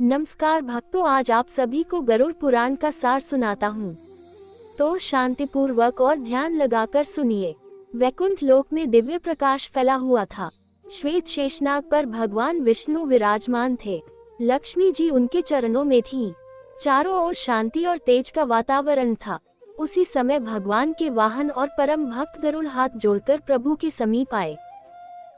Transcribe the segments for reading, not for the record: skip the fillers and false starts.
नमस्कार भक्तों, आज आप सभी को गरुड़ पुराण का सार सुनाता हूँ। तो शांतिपूर्वक और ध्यान लगाकर सुनिए। वैकुंठ लोक में दिव्य प्रकाश फैला हुआ था। श्वेत शेषनाग पर भगवान विष्णु विराजमान थे। लक्ष्मी जी उनके चरणों में थीं। चारों ओर शांति और तेज का वातावरण था। उसी समय भगवान के वाहन और परम भक्त गरुड़ हाथ जोड़कर प्रभु के समीप आए।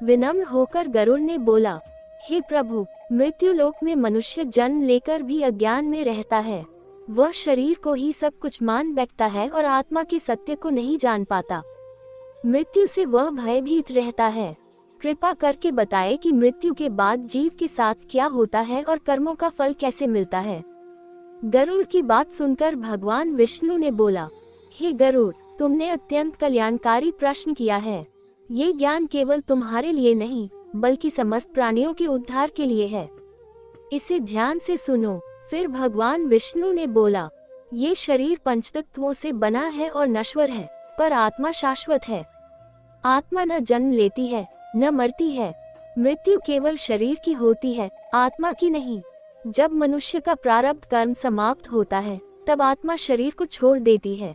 विनम्र होकर गरुड़ ने बोला, हे प्रभु, मृत्यु लोक में मनुष्य जन्म लेकर भी अज्ञान में रहता है। वह शरीर को ही सब कुछ मान बैठता है और आत्मा के सत्य को नहीं जान पाता। मृत्यु से वह भयभीत रहता है। कृपा करके बताए कि मृत्यु के बाद जीव के साथ क्या होता है और कर्मों का फल कैसे मिलता है। गरुड़ की बात सुनकर भगवान विष्णु ने बोला, हे गरुड़, तुमने अत्यंत कल्याणकारी प्रश्न किया है। ये ज्ञान केवल तुम्हारे लिए नहीं बल्कि समस्त प्राणियों के उद्धार के लिए है। इसे ध्यान से सुनो। फिर भगवान विष्णु ने बोला, ये शरीर पंचतत्वों से बना है और नश्वर है, पर आत्मा शाश्वत है। आत्मा न जन्म लेती है न मरती है। मृत्यु केवल शरीर की होती है, आत्मा की नहीं। जब मनुष्य का प्रारब्ध कर्म समाप्त होता है तब आत्मा शरीर को छोड़ देती है।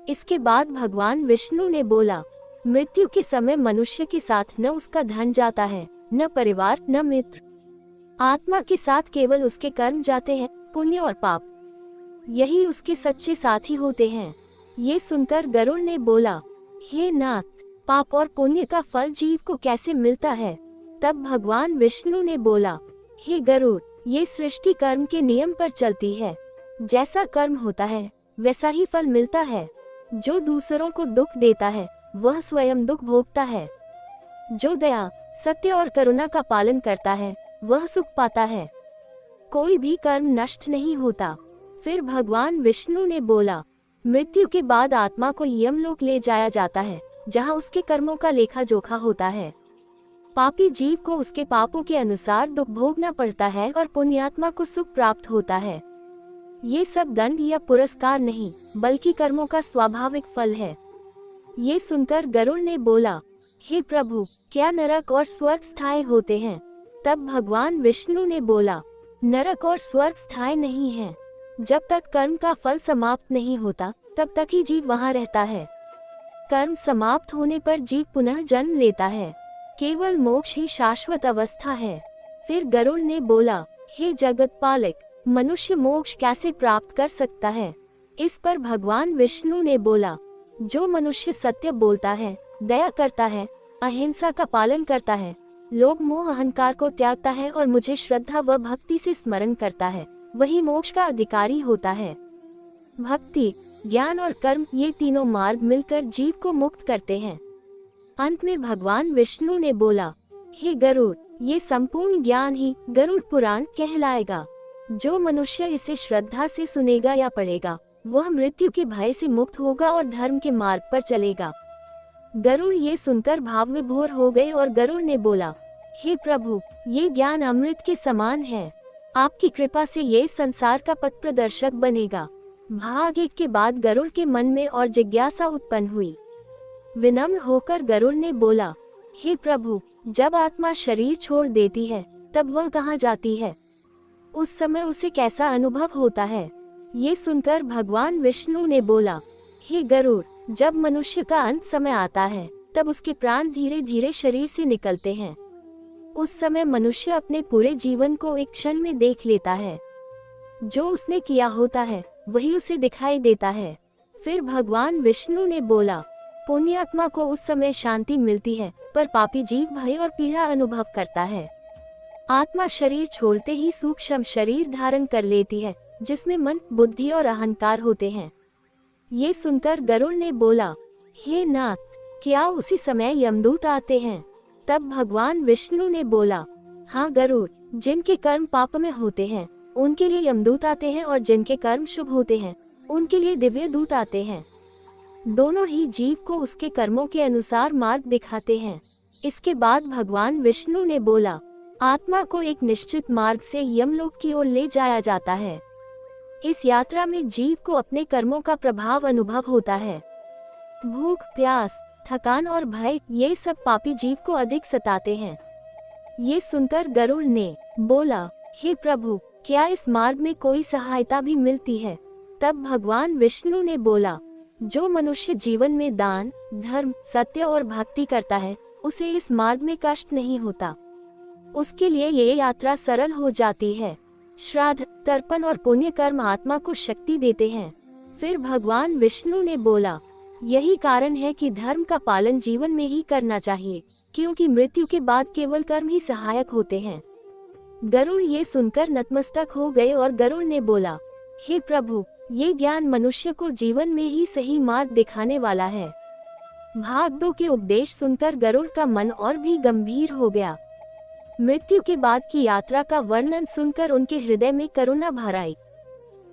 इसके बाद भगवान विष्णु ने बोला, मृत्यु के समय मनुष्य के साथ न उसका धन जाता है, न परिवार, न मित्र। आत्मा के साथ केवल उसके कर्म जाते हैं, पुण्य और पाप। यही उसके सच्चे साथी होते हैं। ये सुनकर गरुड़ ने बोला, हे नाथ, पाप और पुण्य का फल जीव को कैसे मिलता है। तब भगवान विष्णु ने बोला, हे गरुड़, ये सृष्टि कर्म के नियम पर चलती है। जैसा कर्म होता है वैसा ही फल मिलता है। जो दूसरों को दुख देता है वह स्वयं दुख भोगता है। जो दया, सत्य और करुणा का पालन करता है वह सुख पाता है। कोई भी कर्म नष्ट नहीं होता। फिर भगवान विष्णु ने बोला, मृत्यु के बाद आत्मा को यमलोक ले जाया जाता है, जहां उसके कर्मों का लेखा जोखा होता है। पापी जीव को उसके पापों के अनुसार दुख भोगना पड़ता है और पुण्यात्मा को सुख प्राप्त होता है। ये सब दंड या पुरस्कार नहीं बल्कि कर्मों का स्वाभाविक फल है। ये सुनकर गरुड़ ने बोला, हे प्रभु, क्या नरक और स्वर्ग स्थायी होते हैं। तब भगवान विष्णु ने बोला, नरक और स्वर्ग स्थायी नहीं हैं। जब तक कर्म का फल समाप्त नहीं होता तब तक ही जीव वहाँ रहता है। कर्म समाप्त होने पर जीव पुनः जन्म लेता है। केवल मोक्ष ही शाश्वत अवस्था है। फिर गरुड़ ने बोला, हे जगत पालक, मनुष्य मोक्ष कैसे प्राप्त कर सकता है। इस पर भगवान विष्णु ने बोला, जो मनुष्य सत्य बोलता है, दया करता है, अहिंसा का पालन करता है, लोभ मोह अहंकार को त्यागता है और मुझे श्रद्धा व भक्ति से स्मरण करता है, वही मोक्ष का अधिकारी होता है। भक्ति, ज्ञान और कर्म, ये तीनों मार्ग मिलकर जीव को मुक्त करते हैं। अंत में भगवान विष्णु ने बोला, हे गरुड़, ये संपूर्ण ज्ञान ही गरुड़ पुराण कहलाएगा। जो मनुष्य इसे श्रद्धा से सुनेगा या पढ़ेगा वह मृत्यु के भय से मुक्त होगा और धर्म के मार्ग पर चलेगा। गरुड़ ये सुनकर भाव विभोर हो गए और गरुड़ ने बोला, हे प्रभु, ये ज्ञान अमृत के समान है। आपकी कृपा से ये संसार का पथ प्रदर्शक बनेगा। भाग 1 के बाद गरुड़ के मन में और जिज्ञासा उत्पन्न हुई। विनम्र होकर गरुड़ ने बोला, हे प्रभु, जब आत्मा शरीर छोड़ देती है तब वह कहाँ जाती है। उस समय उसे कैसा अनुभव होता है। ये सुनकर भगवान विष्णु ने बोला, हे गरुड़, जब मनुष्य का अंत समय आता है तब उसके प्राण धीरे धीरे शरीर से निकलते हैं। उस समय मनुष्य अपने पूरे जीवन को एक क्षण में देख लेता है। जो उसने किया होता है वही उसे दिखाई देता है। फिर भगवान विष्णु ने बोला, पुण्यात्मा को उस समय शांति मिलती है, पर पापी जीव भय और पीड़ा अनुभव करता है। आत्मा शरीर छोड़ते ही सूक्ष्म शरीर धारण कर लेती है, जिसमें मन, बुद्धि और अहंकार होते हैं। ये सुनकर गरुड़ ने बोला, हे नाथ, क्या उसी समय यमदूत आते हैं। तब भगवान विष्णु ने बोला, हाँ गरुड़, जिनके कर्म पाप में होते हैं उनके लिए यमदूत आते हैं और जिनके कर्म शुभ होते हैं उनके लिए दिव्य दूत आते हैं। दोनों ही जीव को उसके कर्मों के अनुसार मार्ग दिखाते हैं। इसके बाद भगवान विष्णु ने बोला, आत्मा को एक निश्चित मार्ग से यमलोक की ओर ले जाया जाता है। इस यात्रा में जीव को अपने कर्मों का प्रभाव अनुभव होता है। भूख, प्यास, थकान और भय, ये सब पापी जीव को अधिक सताते हैं। ये सुनकर गरुड़ ने बोला, हे प्रभु, क्या इस मार्ग में कोई सहायता भी मिलती है? तब भगवान विष्णु ने बोला, जो मनुष्य जीवन में दान, धर्म, सत्य और भक्ति करता है, उसे इस मार्ग में कष्ट नहीं होता। उसके लिए ये यात्रा सरल हो जाती है। श्राद्ध, तर्पण और पुण्य कर्म आत्मा को शक्ति देते हैं। फिर भगवान विष्णु ने बोला, यही कारण है कि धर्म का पालन जीवन में ही करना चाहिए, क्योंकि मृत्यु के बाद केवल कर्म ही सहायक होते हैं। गरुड़ ये सुनकर नतमस्तक हो गए और गरुड़ ने बोला, हे प्रभु, ये ज्ञान मनुष्य को जीवन में ही सही मार्ग दिखाने वाला है। भाग 2 के उपदेश सुनकर गरुड़ का मन और भी गंभीर हो गया। मृत्यु के बाद की यात्रा का वर्णन सुनकर उनके हृदय में करुणा भर आई।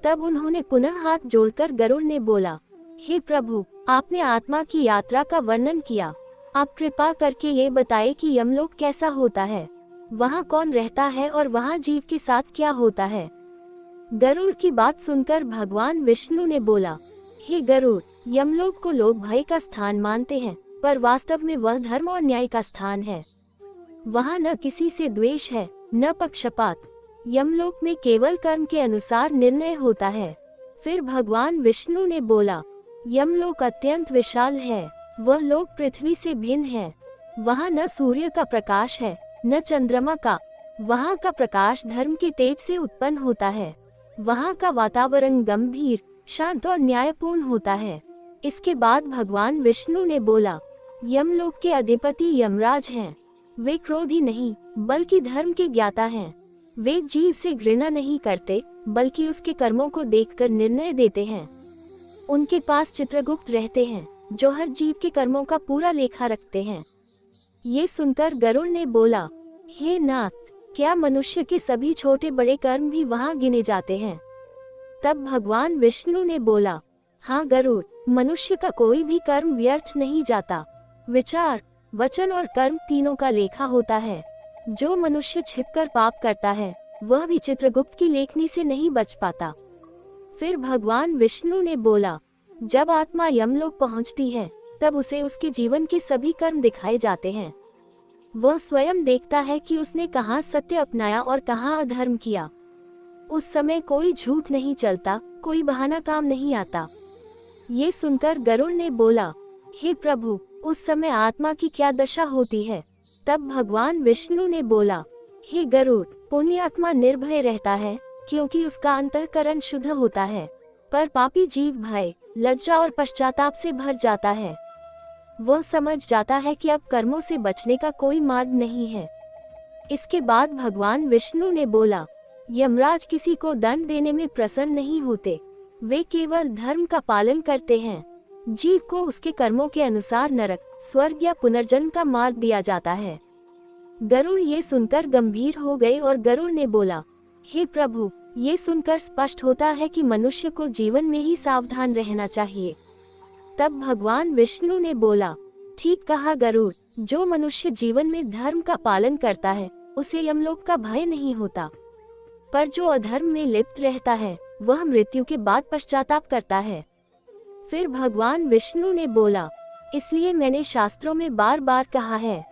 तब उन्होंने पुनः हाथ जोड़कर गरुड़ ने बोला, हे प्रभु, आपने आत्मा की यात्रा का वर्णन किया। आप कृपा करके ये बताएं कि यमलोक कैसा होता है, वहाँ कौन रहता है और वहाँ जीव के साथ क्या होता है। गरुड़ की बात सुनकर भगवान विष्णु ने बोला, हे गरुड़, यमलोक को लोग भय का स्थान मानते हैं, पर वास्तव में वह धर्म और न्याय का स्थान है। वहाँ न किसी से द्वेष है, न पक्षपात। यमलोक में केवल कर्म के अनुसार निर्णय होता है। फिर भगवान विष्णु ने बोला, यमलोक अत्यंत विशाल है, वह लोक पृथ्वी से भिन्न है। वहाँ न सूर्य का प्रकाश है, न चंद्रमा का। वहाँ का प्रकाश धर्म के तेज से उत्पन्न होता है। वहाँ का वातावरण गंभीर, शांत और न्यायपूर्ण होता है। इसके बाद भगवान विष्णु ने बोला, यमलोक के अधिपति यमराज हैं। वे क्रोधी नहीं, बल्कि धर्म के ज्ञाता हैं। वे जीव से घृणा नहीं करते, बल्कि उसके कर्मों को देखकर निर्णय देते हैं। उनके पास चित्रगुप्त रहते हैं, जो हर जीव के कर्मों का पूरा लेखा रखते हैं। ये सुनकर गरुड़ ने बोला, हे नाथ, क्या मनुष्य के सभी छोटे बड़े कर्म भी वहाँ गिने जाते हैं? तब भगवान विष्णु ने बोला, हाँ गरुड़, मनुष्य का कोई भी कर्म व्यर्थ नहीं जाता। विचार, वचन और कर्म तीनों का लेखा होता है। जो मनुष्य छिपकर पाप करता है, वह भी चित्रगुप्त की लेखनी से नहीं बच पाता। फिर भगवान विष्णु ने बोला, जब आत्मा यमलोक पहुंचती है, तब उसे उसके जीवन के सभी कर्म दिखाए जाते हैं। वह स्वयं देखता है कि उसने कहाँ सत्य अपनाया और कहाँ अधर्म किया। उस समय कोई झूठ नहीं चलता, कोई बहाना काम नहीं आता। ये सुनकर गरुड़ ने बोला, हे प्रभु, उस समय आत्मा की क्या दशा होती है? तब भगवान विष्णु ने बोला, हे गरुड़, पुण्य आत्मा निर्भय रहता है, क्योंकि उसका अंतःकरण शुद्ध होता है। पर पापी जीव भय, लज्जा और पश्चाताप से भर जाता है। वह समझ जाता है कि अब कर्मों से बचने का कोई मार्ग नहीं है। इसके बाद भगवान विष्णु ने बोला, यमराज किसी को दंड देने में प्रसन्न नहीं होते। वे केवल धर्म का पालन करते हैं। जीव को उसके कर्मों के अनुसार नरक, स्वर्ग या पुनर्जन्म का मार्ग दिया जाता है। गरुड़ ये सुनकर गंभीर हो गए और गरुड़ ने बोला, हे प्रभु, ये सुनकर स्पष्ट होता है कि मनुष्य को जीवन में ही सावधान रहना चाहिए। तब भगवान विष्णु ने बोला, ठीक कहा गरुड़, जो मनुष्य जीवन में धर्म का पालन करता है, उसे यमलोक का भय नहीं होता। पर जो अधर्म में लिप्त रहता है, वह मृत्यु के बाद पश्चाताप करता है। फिर भगवान विष्णु ने बोला, इसलिए मैंने शास्त्रों में बार बार कहा है,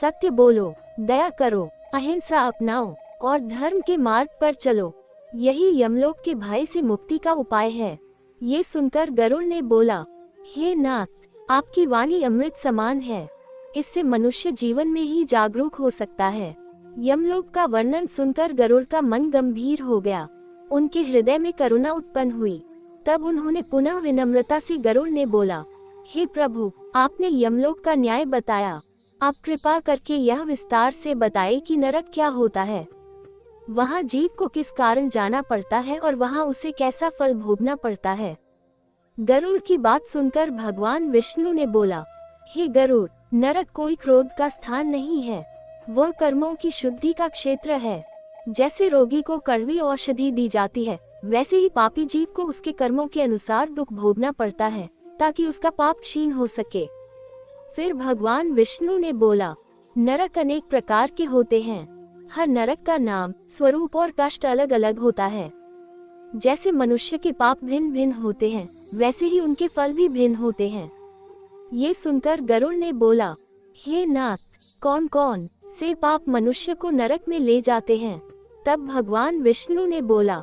सत्य बोलो, दया करो, अहिंसा अपनाओ और धर्म के मार्ग पर चलो। यही यमलोक के भय से मुक्ति का उपाय है। ये सुनकर गरुड़ ने बोला, हे नाथ, आपकी वाणी अमृत समान है। इससे मनुष्य जीवन में ही जागरूक हो सकता है। यमलोक का वर्णन सुनकर गरुड़ का मन गंभीर हो गया। उनके हृदय में करुणा उत्पन्न हुई। तब उन्होंने पुनः विनम्रता से गरुड़ ने बोला, हे प्रभु, आपने यमलोक का न्याय बताया। आप कृपा करके यह विस्तार से बताएं कि नरक क्या होता है। वहाँ जीव को किस कारण जाना पड़ता है और वहाँ उसे कैसा फल भोगना पड़ता है। गरुड़ की बात सुनकर भगवान विष्णु ने बोला, हे गरुड़, नरक कोई क्रोध का स्थान नहीं है। वह कर्मों की शुद्धि का क्षेत्र है। जैसे रोगी को कड़वी औषधि दी जाती है, वैसे ही पापी जीव को उसके कर्मों के अनुसार दुख भोगना पड़ता है, ताकि उसका पाप क्षीण हो सके। फिर भगवान विष्णु ने बोला, नरक अनेक प्रकार के होते हैं। हर नरक का नाम, स्वरूप और कष्ट अलग अलग होता है। जैसे मनुष्य के पाप भिन्न भिन्न होते हैं, वैसे ही उनके फल भी भिन्न होते हैं। ये सुनकर गरुड़ ने बोला, हे नाथ, कौन कौन से पाप मनुष्य को नरक में ले जाते हैं? तब भगवान विष्णु ने बोला,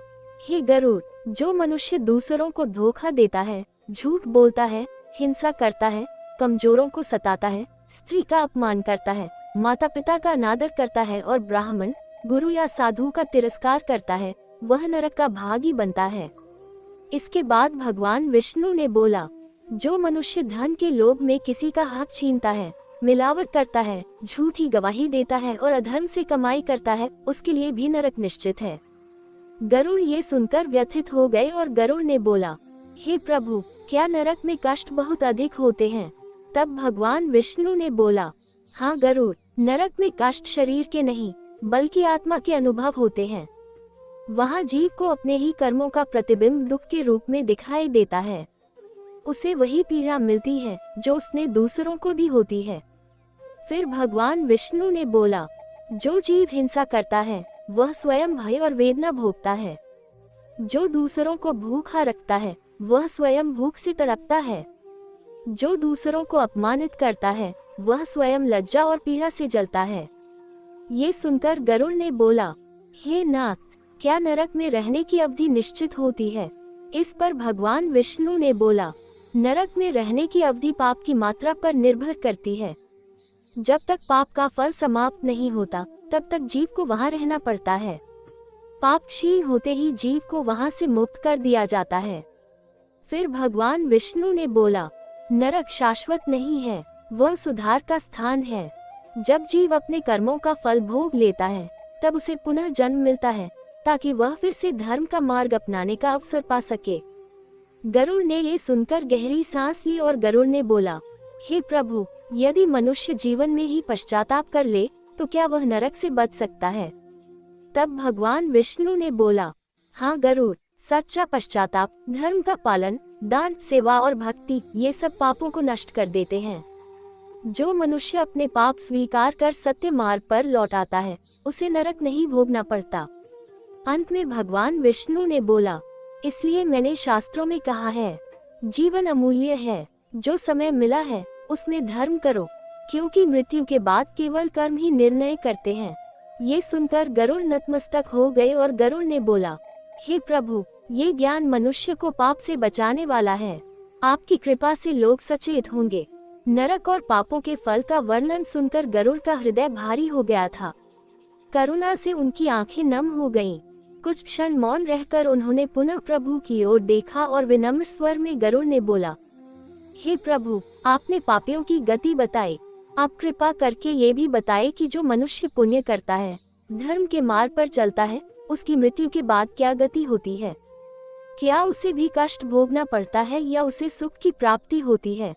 हे गरुड़, जो मनुष्य दूसरों को धोखा देता है, झूठ बोलता है, हिंसा करता है, कमजोरों को सताता है, स्त्री का अपमान करता है, माता पिता का अनादर करता है और ब्राह्मण, गुरु या साधु का तिरस्कार करता है, वह नरक का भागी बनता है। इसके बाद भगवान विष्णु ने बोला, जो मनुष्य धन के लोभ में किसी का हक छीनता है, मिलावट करता है, झूठी गवाही देता है और अधर्म से कमाई करता है, उसके लिए भी नरक निश्चित है। गरुड़ ये सुनकर व्यथित हो गए और गरुड़ ने बोला, हे प्रभु, क्या नरक में कष्ट बहुत अधिक होते हैं? तब भगवान विष्णु ने बोला, हाँ गरुड़, नरक में कष्ट शरीर के नहीं बल्कि आत्मा के अनुभव होते हैं। वहाँ जीव को अपने ही कर्मों का प्रतिबिंब दुख के रूप में दिखाई देता है। उसे वही पीड़ा मिलती है जो उसने दूसरों को दी होती है। फिर भगवान विष्णु ने बोला, जो जीव हिंसा करता है वह स्वयं भय और वेदना भोगता है। जो दूसरों को भूखा रखता है वह स्वयं भूख से तड़पता है। जो दूसरों को अपमानित करता है वह स्वयं लज्जा और पीड़ा से जलता है। ये सुनकर गरुड़ ने बोला, हे नाथ, क्या नरक में रहने की अवधि निश्चित होती है? इस पर भगवान विष्णु ने बोला, नरक में रहने की अवधि पाप की मात्रा पर निर्भर करती है। जब तक पाप का फल समाप्त नहीं होता तब तक जीव को वहां रहना पड़ता है। पाप क्षीण होते ही जीव को वहां से मुक्त कर दिया जाता है। फिर भगवान विष्णु ने बोला, नरक शाश्वत नहीं है, वह सुधार का स्थान है। जब जीव अपने कर्मों का फल भोग लेता है तब उसे पुनः जन्म मिलता है ताकि वह फिर से धर्म का मार्ग अपनाने का अवसर पा सके। गरुड़ ने ये सुनकर गहरी सांस ली और गरुड़ ने बोला, हे प्रभु, यदि मनुष्य जीवन में ही पश्चाताप कर ले तो क्या वह नरक से बच सकता है? तब भगवान विष्णु ने बोला, हाँ गरुड़, सच्चा पश्चाताप, धर्म का पालन, दान, सेवा और भक्ति, ये सब पापों को नष्ट कर देते हैं। जो मनुष्य अपने पाप स्वीकार कर सत्य मार्ग पर लौट आता है उसे नरक नहीं भोगना पड़ता। अंत में भगवान विष्णु ने बोला, इसलिए मैंने शास्त्रों में कहा है, जीवन अमूल्य है, जो समय मिला है उसमें धर्म करो, क्योंकि मृत्यु के बाद केवल कर्म ही निर्णय करते हैं। ये सुनकर गरुड़ नतमस्तक हो गए और गरुड़ ने बोला, हे प्रभु, ये ज्ञान मनुष्य को पाप से बचाने वाला है। आपकी कृपा से लोग सचेत होंगे। नरक और पापों के फल का वर्णन सुनकर गरुड़ का हृदय भारी हो गया था। करुणा से उनकी आंखें नम हो गईं। कुछ क्षण मौन रहकर उन्होंने पुनः प्रभु की ओर देखा और विनम्र स्वर में गरुड़ ने बोला, हे प्रभु, आपने पापियों की गति बताई, आप कृपा करके ये भी बताए कि जो मनुष्य पुण्य करता है, धर्म के मार्ग पर चलता है, उसकी मृत्यु के बाद क्या गति होती है? क्या उसे भी कष्ट भोगना पड़ता है या उसे सुख की प्राप्ति होती है?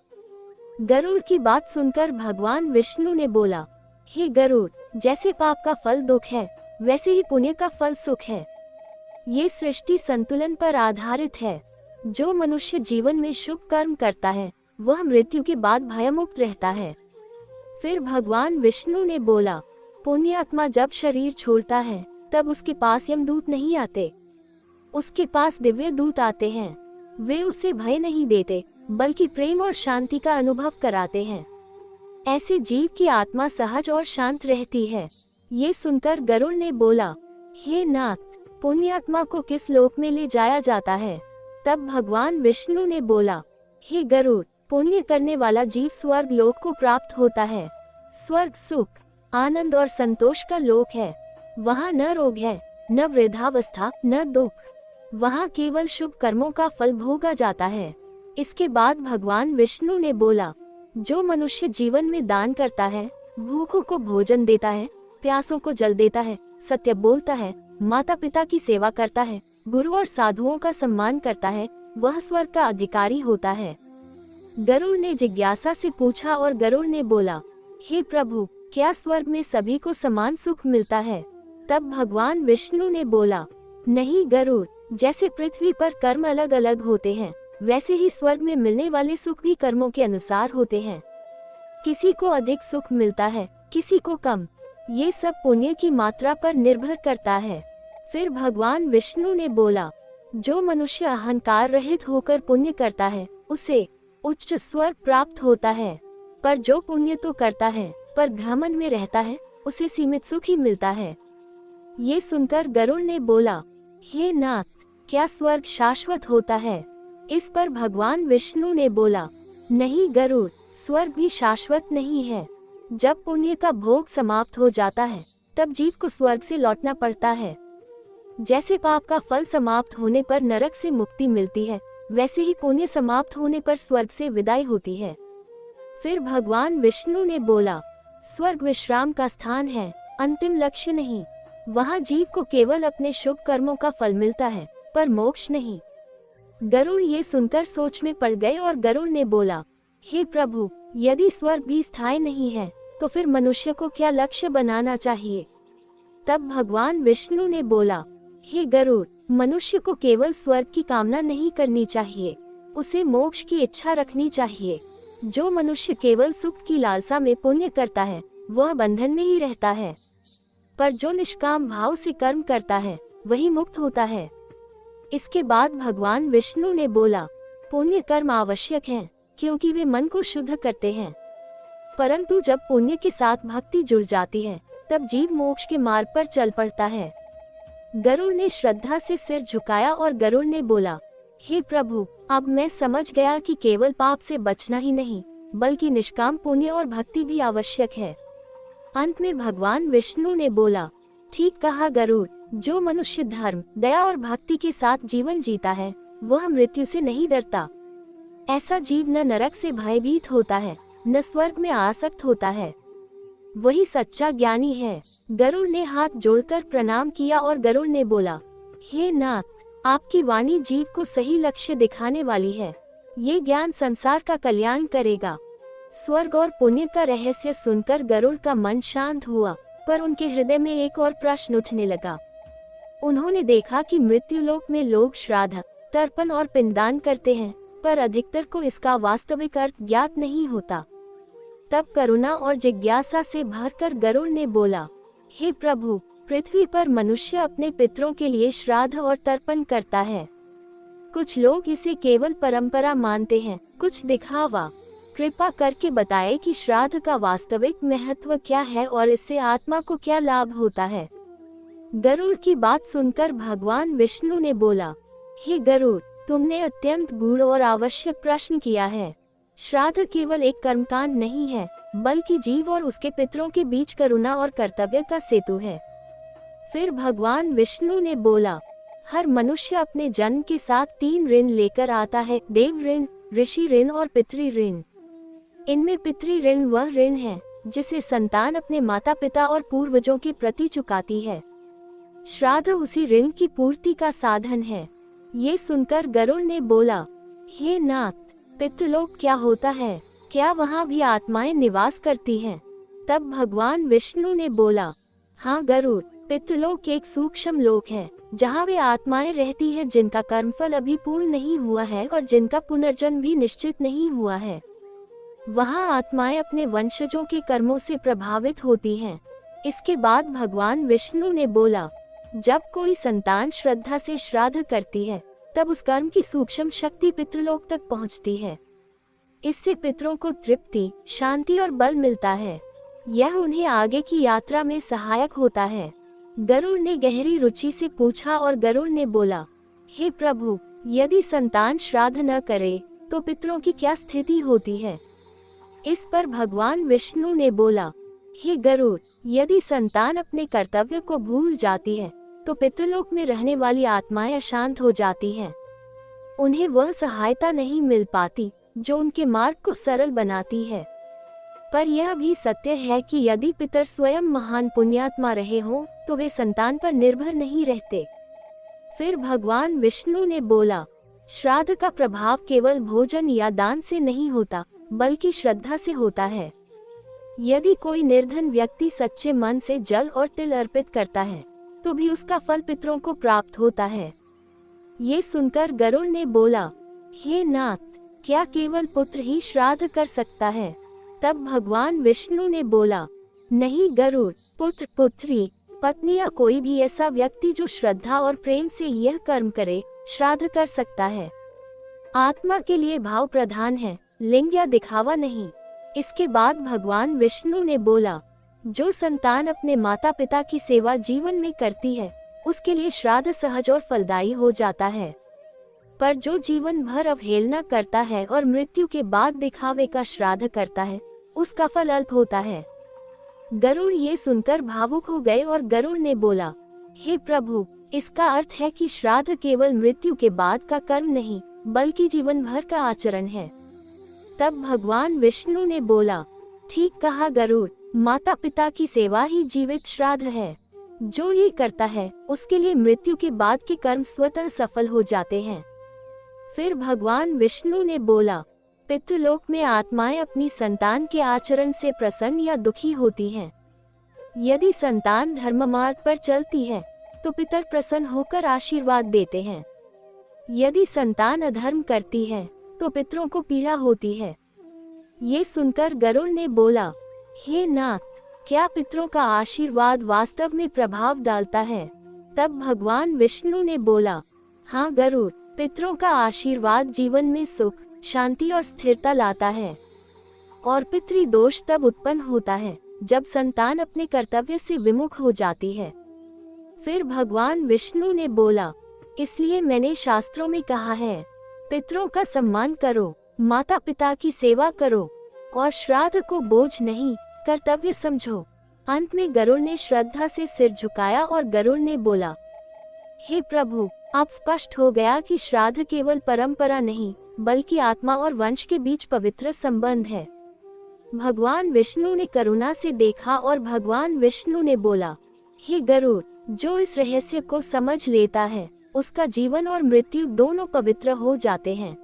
गरुड़ की बात सुनकर भगवान विष्णु ने बोला, हे गरुड़, जैसे पाप का फल दुख है वैसे ही पुण्य का फल सुख है। ये सृष्टि संतुलन पर आधारित है। जो मनुष्य जीवन में शुभ कर्म करता है वह मृत्यु के बाद भयमुक्त रहता है। फिर भगवान विष्णु ने बोला, पुण्य आत्मा जब शरीर छोड़ता है तब उसके पास यमदूत नहीं आते, उसके पास दिव्य दूत आते हैं। वे उसे भय नहीं देते बल्कि प्रेम और शांति का अनुभव कराते हैं। ऐसे जीव की आत्मा सहज और शांत रहती है। ये सुनकर गरुड़ ने बोला, हे नाथ, पुण्य आत्मा को किस लोक में ले जाया जाता है? तब भगवान विष्णु ने बोला, हे गरुड़, पुण्य करने वाला जीव स्वर्ग लोक को प्राप्त होता है। स्वर्ग सुख, आनंद और संतोष का लोक है। वहाँ न रोग है, न वृद्धावस्था, न दुख। वहाँ केवल शुभ कर्मों का फल भोगा जाता है। इसके बाद भगवान विष्णु ने बोला, जो मनुष्य जीवन में दान करता है, भूखों को भोजन देता है, प्यासों को जल देता है, सत्य बोलता है, माता पिता की सेवा करता है, गुरु और साधुओं का सम्मान करता है, वह स्वर्ग का अधिकारी होता है। गरुड़ ने जिज्ञासा से पूछा और गरुड़ ने बोला, हे प्रभु, क्या स्वर्ग में सभी को समान सुख मिलता है? तब भगवान विष्णु ने बोला, नहीं गरुड़, जैसे पृथ्वी पर कर्म अलग अलग होते हैं वैसे ही स्वर्ग में मिलने वाले सुख भी कर्मों के अनुसार होते हैं। किसी को अधिक सुख मिलता है, किसी को कम। ये सब पुण्य की मात्रा पर निर्भर करता है। फिर भगवान विष्णु ने बोला, जो मनुष्य अहंकार रहित होकर पुण्य करता है उसे उच्च स्वर्ग प्राप्त होता है, पर जो पुण्य तो करता है पर घमंड में रहता है उसे सीमित सुख ही मिलता है। ये सुनकर गरुड़ ने बोला, हे नाथ, क्या स्वर्ग शाश्वत होता है? इस पर भगवान विष्णु ने बोला, नहीं गरुड़, स्वर्ग भी शाश्वत नहीं है। जब पुण्य का भोग समाप्त हो जाता है तब जीव को स्वर्ग से लौटना पड़ता है। जैसे पाप का फल समाप्त होने पर नरक से मुक्ति मिलती है, वैसे ही पुण्य समाप्त होने पर स्वर्ग से विदाई होती है। फिर भगवान विष्णु ने बोला, स्वर्ग विश्राम का स्थान है, अंतिम लक्ष्य नहीं। वहाँ जीव को केवल अपने शुभ कर्मों का फल मिलता है, पर मोक्ष नहीं। गरुड़ ये सुनकर सोच में पड़ गए और गरुड़ ने बोला, हे प्रभु, यदि स्वर्ग भी स्थायी नहीं है तो फिर मनुष्य को क्या लक्ष्य बनाना चाहिए? तब भगवान विष्णु ने बोला, हे गरुड़, मनुष्य को केवल स्वर्ग की कामना नहीं करनी चाहिए, उसे मोक्ष की इच्छा रखनी चाहिए। जो मनुष्य केवल सुख की लालसा में पुण्य करता है वह बंधन में ही रहता है, पर जो निष्काम भाव से कर्म करता है वही मुक्त होता है। इसके बाद भगवान विष्णु ने बोला, पुण्य कर्म आवश्यक हैं, क्योंकि वे मन को शुद्ध करते हैं, परंतु जब पुण्य के साथ भक्ति जुड़ जाती है तब जीव मोक्ष के मार्ग पर चल पड़ता है। गरुड़ ने श्रद्धा से सिर झुकाया और गरुड़ ने बोला, हे प्रभु, अब मैं समझ गया कि केवल पाप से बचना ही नहीं बल्कि निष्काम पुण्य और भक्ति भी आवश्यक है। अंत में भगवान विष्णु ने बोला, ठीक कहा गरुड़, जो मनुष्य धर्म, दया और भक्ति के साथ जीवन जीता है वह मृत्यु से नहीं डरता। ऐसा जीव न नरक से भयभीत होता है न स्वर्ग में आसक्त होता है, वही सच्चा ज्ञानी है। गरुड़ ने हाथ जोड़कर प्रणाम किया और गरुड़ ने बोला, हे नाथ, आपकी वाणी जीव को सही लक्ष्य दिखाने वाली है, ये ज्ञान संसार का कल्याण करेगा। स्वर्ग और पुण्य का रहस्य सुनकर गरुड़ का मन शांत हुआ, पर उनके हृदय में एक और प्रश्न उठने लगा। उन्होंने देखा कि मृत्यु लोक में लोग श्राद्ध, तर्पण और पिंडदान करते हैं, पर अधिकतर को इसका वास्तविक अर्थ ज्ञात नहीं होता। तब करुणा और जिज्ञासा से भरकर गरुड़ ने बोला, हे प्रभु, पृथ्वी पर मनुष्य अपने पितरों के लिए श्राद्ध और तर्पण करता है। कुछ लोग इसे केवल परंपरा मानते हैं, कुछ दिखावा। कृपा करके बताएं कि श्राद्ध का वास्तविक महत्व क्या है और इससे आत्मा को क्या लाभ होता है। गरुड़ की बात सुनकर भगवान विष्णु ने बोला, हे गरुड़, तुमने अत्यंत गूढ़ और आवश्यक प्रश्न किया है। श्राद्ध केवल एक कर्मकांड नहीं है, बल्कि जीव और उसके पितरों के बीच करुणा और कर्तव्य का सेतु है। फिर भगवान विष्णु ने बोला, हर मनुष्य अपने जन्म के साथ 3 ऋण लेकर आता है, देव ऋण, ऋषि ऋण और पितृ ऋण। इनमें पितृ ऋण वह ऋण है जिसे संतान अपने माता पिता और पूर्वजों के प्रति चुकाती है। श्राद्ध उसी ऋण की पूर्ति का साधन है। ये सुनकर गरुड़ ने बोला, हे नाथ, पितृलोक क्या होता है? क्या वहाँ भी आत्माएं निवास करती हैं? तब भगवान विष्णु ने बोला, हाँ गरुड़, पितृलोक एक सूक्ष्म लोक है जहाँ वे आत्माएं रहती हैं जिनका कर्मफल अभी पूर्ण नहीं हुआ है और जिनका पुनर्जन्म भी निश्चित नहीं हुआ है। वहाँ आत्माएं अपने वंशजों के कर्मों से प्रभावित होती हैं। इसके बाद भगवान विष्णु ने बोला, जब कोई संतान श्रद्धा से श्राद्ध करती है तब उस कर्म की सूक्ष्म शक्ति पितृलोक तक पहुँचती है। इससे पितरों को तृप्ति, शांति और बल मिलता है। यह उन्हें आगे की यात्रा में सहायक होता है। गरुड़ ने गहरी रुचि से पूछा और गरुड़ ने बोला, हे प्रभु, यदि संतान श्राद्ध न करे तो पितरों की क्या स्थिति होती है? इस पर भगवान विष्णु ने बोला, हे गरुड़, यदि संतान अपने कर्तव्य को भूल जाती है तो पितृलोक में रहने वाली आत्माएं अशांत हो जाती हैं। उन्हें वह सहायता नहीं मिल पाती जो उनके मार्ग को सरल बनाती है। पर यह भी सत्य है कि यदि पितर स्वयं महान पुण्यात्मा रहे हों तो वे संतान पर निर्भर नहीं रहते। फिर भगवान विष्णु ने बोला, श्राद्ध का प्रभाव केवल भोजन या दान से नहीं होता बल्कि श्रद्धा से होता है। यदि कोई निर्धन व्यक्ति सच्चे मन से जल और तिल अर्पित करता है तो भी उसका फल पितरों को प्राप्त होता है। ये सुनकर गरुड़ ने बोला, हे नाथ, क्या केवल पुत्र ही श्राद्ध कर सकता है? तब भगवान विष्णु ने बोला, नहीं गरुड़, पुत्र, पुत्री, पत्नी या कोई भी ऐसा व्यक्ति जो श्रद्धा और प्रेम से यह कर्म करे, श्राद्ध कर सकता है। आत्मा के लिए भाव प्रधान है, लिंग या दिखावा नहीं। इसके बाद भगवान विष्णु ने बोला, जो संतान अपने माता पिता की सेवा जीवन में करती है, उसके लिए श्राद्ध सहज और फलदायी हो जाता है। पर जो जीवन भर अवहेलना करता है और मृत्यु के बाद दिखावे का श्राद्ध करता है, उसका फल अल्प होता है। गरुड़ ये सुनकर भावुक हो गए और गरुड़ ने बोला, हे प्रभु, इसका अर्थ है कि श्राद्ध केवल मृत्यु के बाद का कर्म नहीं, बल्कि जीवन भर का आचरण है। तब भगवान विष्णु ने बोला, ठीक कहा गरुड़, माता पिता की सेवा ही जीवित श्राद्ध है। जो ये करता है, उसके लिए मृत्यु के बाद के कर्म स्वतः सफल हो जाते हैं। फिर भगवान विष्णु ने बोला, पितृलोक में आत्माएं अपनी संतान के आचरण से प्रसन्न या दुखी होती हैं। यदि संतान धर्म मार्ग पर चलती है, तो पितर प्रसन्न होकर आशीर्वाद देते हैं। यदि संतान अधर्म करती है, तो पितरों को पीड़ा होती है। ये सुनकर गरुड़ ने बोला, हे नाथ, क्या पितरों का आशीर्वाद वास्तव में प्रभाव डालता है? तब भगवान विष्णु ने बोला, हाँ गरुड़, पितरों का आशीर्वाद जीवन में सुख, शांति और स्थिरता लाता है। और पितृदोष तब उत्पन्न होता है जब संतान अपने कर्तव्य से विमुख हो जाती है। फिर भगवान विष्णु ने बोला, इसलिए मैंने शास्त्रों में कहा है, पितरों का सम्मान करो, माता पिता की सेवा करो और श्राद्ध को बोझ नहीं, कर्तव्य समझो। अंत में गरुड़ ने श्रद्धा से सिर झुकाया और गरुड़ ने बोला, हे प्रभु, अब स्पष्ट हो गया कि श्राद्ध केवल परंपरा नहीं, बल्कि आत्मा और वंश के बीच पवित्र संबंध है। भगवान विष्णु ने करुणा से देखा और भगवान विष्णु ने बोला, हे गरुड़, जो इस रहस्य को समझ लेता है, उसका जीवन और मृत्यु दोनों पवित्र हो जाते हैं।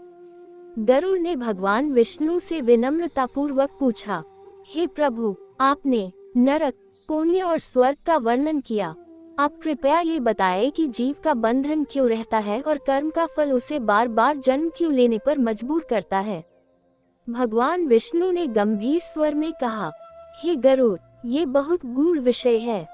गरुड़ ने भगवान विष्णु से विनम्रतापूर्वक पूछा, हे प्रभु, आपने नरक, पुण्य और स्वर्ग का वर्णन किया। आप कृपया ये बताएं कि जीव का बंधन क्यों रहता है और कर्म का फल उसे बार बार जन्म क्यों लेने पर मजबूर करता है। भगवान विष्णु ने गंभीर स्वर में कहा, हे गरुड़, ये बहुत गूढ़ विषय है।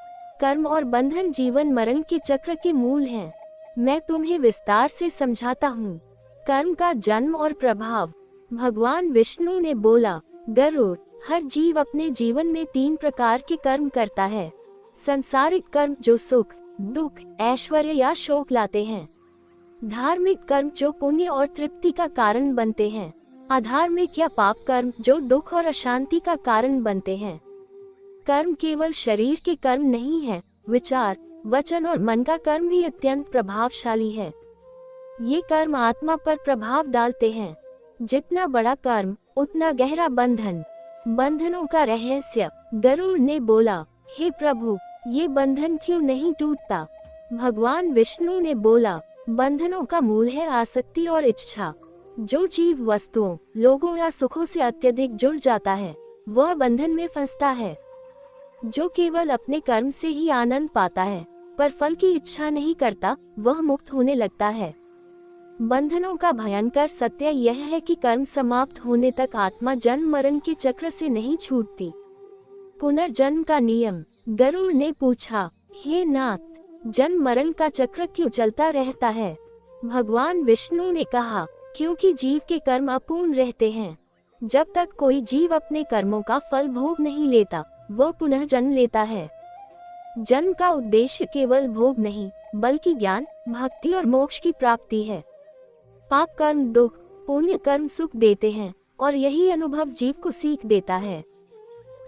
कर्म और बंधन जीवन मरण के चक्र के मूल हैं। मैं तुम्हें विस्तार से समझाता हूँ। कर्म का जन्म और प्रभाव। भगवान विष्णु ने बोला, गरुड़, हर जीव अपने जीवन में 3 प्रकार के कर्म करता है। संसारिक कर्म जो सुख, दुख, ऐश्वर्य या शोक लाते हैं। धार्मिक कर्म जो पुण्य और तृप्ति का कारण बनते हैं। अधार्मिक या पाप कर्म जो दुख और अशांति का कारण बनते हैं। कर्म केवल शरीर के कर्म नहीं है, विचार, वचन और मन का कर्म भी अत्यंत प्रभावशाली है। ये कर्म आत्मा पर प्रभाव डालते हैं। जितना बड़ा कर्म, उतना गहरा बंधन। बंधनों का रहस्य। गरुड़ ने बोला, हे प्रभु, ये बंधन क्यों नहीं टूटता? भगवान विष्णु ने बोला, बंधनों का मूल है आसक्ति और इच्छा। जो जीव वस्तुओं, लोगों या सुखों से अत्यधिक जुड़ जाता है, वह बंधन में फंसता है। जो केवल अपने कर्म से ही आनंद पाता है, पर फल की इच्छा नहीं करता, वह मुक्त होने लगता है। बंधनों का भयंकर सत्य यह है कि कर्म समाप्त होने तक आत्मा जन्म मरण के चक्र से नहीं छूटती। पुनर्जन्म का नियम। गरुड़ ने पूछा, हे नाथ, जन्म मरण का चक्र क्यों चलता रहता है? भगवान विष्णु ने कहा, क्योंकि जीव के कर्म अपूर्ण रहते हैं। जब तक कोई जीव अपने कर्मों का फल भोग नहीं लेता, वह पुनः जन्म लेता है। जन्म का उद्देश्य केवल भोग नहीं, बल्कि ज्ञान, भक्ति और मोक्ष की प्राप्ति है। पाप कर्म दुख, पुण्य कर्म सुख देते हैं और यही अनुभव जीव को सीख देता है।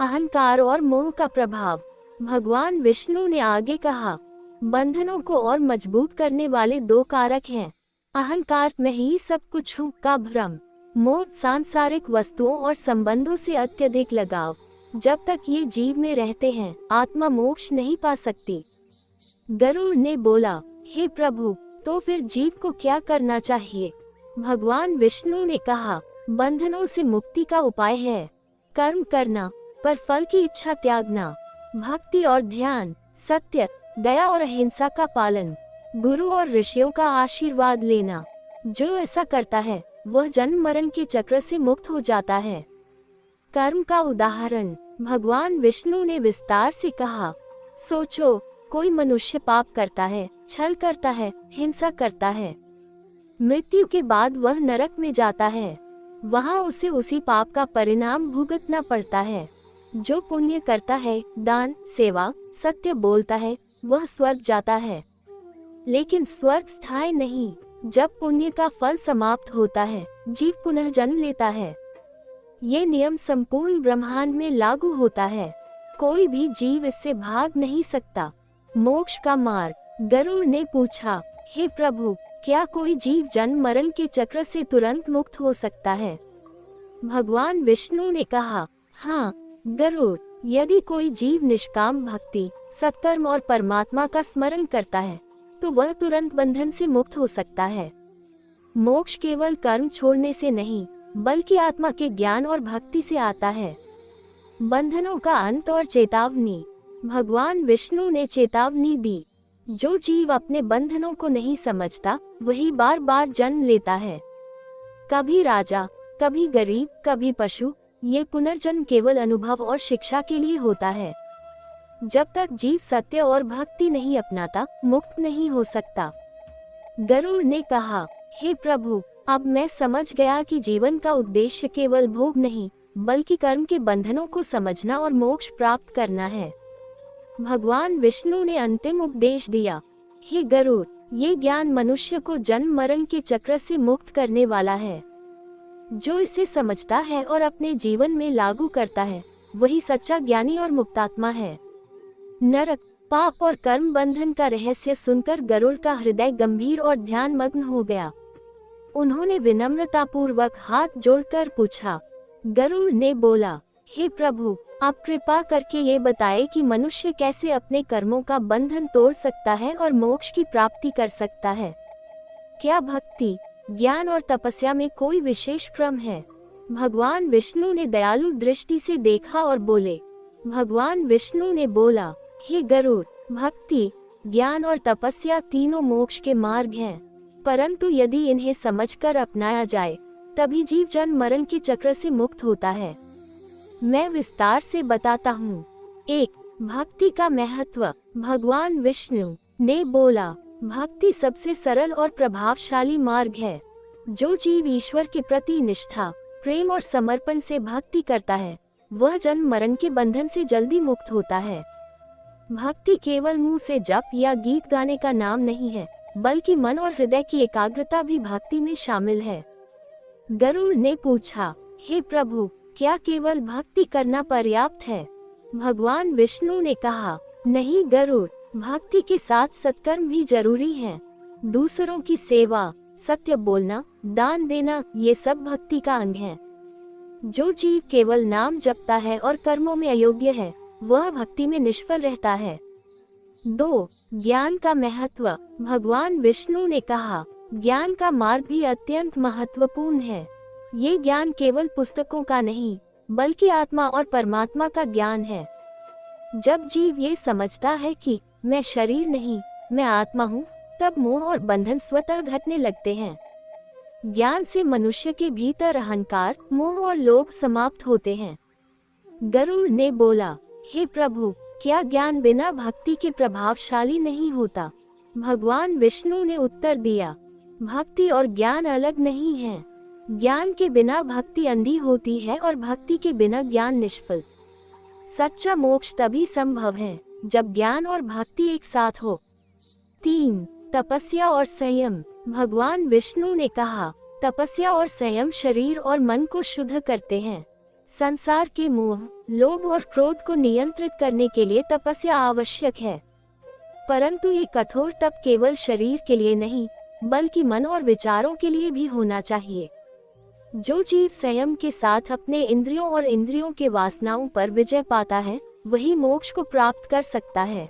अहंकार और मोह का प्रभाव। भगवान विष्णु ने आगे कहा, बंधनों को और मजबूत करने वाले 2 कारक हैं। अहंकार में ही सब कुछ हूँ का भ्रम। मोह सांसारिक वस्तुओं और संबंधों से अत्यधिक लगाव। जब तक ये जीव में रहते हैं, आत्मा मोक्ष नहीं पा सकती। गरुड़ ने बोला, हे प्रभु, तो फिर जीव को क्या करना चाहिए? भगवान विष्णु ने कहा, बंधनों से मुक्ति का उपाय है कर्म करना, पर फल की इच्छा त्यागना, भक्ति और ध्यान, सत्य, दया और अहिंसा का पालन, गुरु और ऋषियों का आशीर्वाद लेना। जो ऐसा करता है, वह जन्म मरण के चक्र से मुक्त हो जाता है। कर्म का उदाहरण। भगवान विष्णु ने विस्तार से कहा, सोचो, कोई मनुष्य पाप करता है, छल करता है, हिंसा करता है। मृत्यु के बाद वह नरक में जाता है। वहां उसे उसी पाप का परिणाम भुगतना पड़ता है। जो पुण्य करता है, दान, सेवा, सत्य बोलता है, वह स्वर्ग जाता है। लेकिन स्वर्ग स्थायी नहीं। जब पुण्य का फल समाप्त होता है, जीव पुनः जन्म लेता है। ये नियम संपूर्ण ब्रह्मांड में लागू होता है। कोई भी जीव इससे भाग नहीं सकता। मोक्ष का मार्ग। गरुड़ ने पूछा, हे प्रभु, क्या कोई जीव जन्म मरण के चक्र से तुरंत मुक्त हो सकता है? भगवान विष्णु ने कहा, हाँ गरुड़, यदि कोई जीव निष्काम भक्ति, सत्कर्म और परमात्मा का स्मरण करता है तो वह तुरंत बंधन से मुक्त हो सकता है। मोक्ष केवल कर्म छोड़ने से नहीं, बल्कि आत्मा के ज्ञान और भक्ति से आता है। बंधनों का अंत और चेतावनी। भगवान विष्णु ने चेतावनी दी, जो जीव अपने बंधनों को नहीं समझता वही बार बार जन्म लेता है। कभी राजा, कभी गरीब, कभी पशु। ये पुनर्जन्म केवल अनुभव और शिक्षा के लिए होता है। जब तक जीव सत्य और भक्ति नहीं अपनाता, मुक्त नहीं हो सकता। गरुड़ ने कहा, हे प्रभु, अब मैं समझ गया कि जीवन का उद्देश्य केवल भोग नहीं, बल्कि कर्म के बंधनों को समझना और मोक्ष प्राप्त करना है। भगवान विष्णु ने अंतिम उपदेश दिया, हे गरुड़, ये ज्ञान मनुष्य को जन्म मरण के चक्र से मुक्त करने वाला है। जो इसे समझता है और अपने जीवन में लागू करता है, वही सच्चा ज्ञानी और मुक्तात्मा है। नरक, पाप और कर्म बंधन का रहस्य सुनकर गरुड़ का हृदय गंभीर और ध्यान मग्न हो गया। उन्होंने विनम्रता पूर्वक हाथ जोड़कर पूछा। गरुड़ ने बोला, हे प्रभु, आप कृपा करके ये बताएं कि मनुष्य कैसे अपने कर्मों का बंधन तोड़ सकता है और मोक्ष की प्राप्ति कर सकता है। क्या भक्ति, ज्ञान और तपस्या में कोई विशेष क्रम है? भगवान विष्णु ने दयालु दृष्टि से देखा और बोले। भगवान विष्णु ने बोला, हे गरुड़, भक्ति, ज्ञान और तपस्या तीनों मोक्ष के मार्ग हैं, परंतु यदि इन्हें समझकर अपनाया जाए तभी जीव जन्म मरण के चक्र से मुक्त होता है। मैं विस्तार से बताता हूँ। 1. भक्ति का महत्व। भगवान विष्णु ने बोला, भक्ति सबसे सरल और प्रभावशाली मार्ग है। जो जीव ईश्वर के प्रति निष्ठा, प्रेम और समर्पण से भक्ति करता है, वह जन्म मरण के बंधन से जल्दी मुक्त होता है। भक्ति केवल मुंह से जप या गीत गाने का नाम नहीं है, बल्कि मन और हृदय की एकाग्रता भी भक्ति में शामिल है। गरुड़ ने पूछा, हे प्रभु, क्या केवल भक्ति करना पर्याप्त है? भगवान विष्णु ने कहा, नहीं गरुड़, भक्ति के साथ सत्कर्म भी जरूरी है। दूसरों की सेवा, सत्य बोलना, दान देना, ये सब भक्ति का अंग है। जो जीव केवल नाम जपता है और कर्मों में अयोग्य है, वह भक्ति में निष्फल रहता है। 2. ज्ञान का महत्व। भगवान विष्णु ने कहा, ज्ञान का मार्ग भी अत्यंत महत्वपूर्ण है। ये ज्ञान केवल पुस्तकों का नहीं, बल्कि आत्मा और परमात्मा का ज्ञान है। जब जीव ये समझता है कि मैं शरीर नहीं, मैं आत्मा हूँ, तब मोह और बंधन स्वतः घटने लगते हैं। ज्ञान से मनुष्य के भीतर अहंकार, मोह और लोभ समाप्त होते हैं। गरुड़ ने बोला, हे प्रभु, क्या ज्ञान बिना भक्ति के प्रभावशाली नहीं होता? भगवान विष्णु ने उत्तर दिया, भक्ति और ज्ञान अलग नहीं है। ज्ञान के बिना भक्ति अंधी होती है और भक्ति के बिना ज्ञान निष्फल। सच्चा मोक्ष तभी संभव है जब ज्ञान और भक्ति एक साथ हो। 3. तपस्या और संयम। भगवान विष्णु ने कहा, तपस्या और संयम शरीर और मन को शुद्ध करते हैं। संसार के मोह, लोभ और क्रोध को नियंत्रित करने के लिए तपस्या आवश्यक है, परंतु ये कठोर तप केवल शरीर के लिए नहीं, बल्कि मन और विचारों के लिए भी होना चाहिए। जो जीव संयम के साथ अपने इंद्रियों और इंद्रियों के वासनाओं पर विजय पाता है, वही मोक्ष को प्राप्त कर सकता है।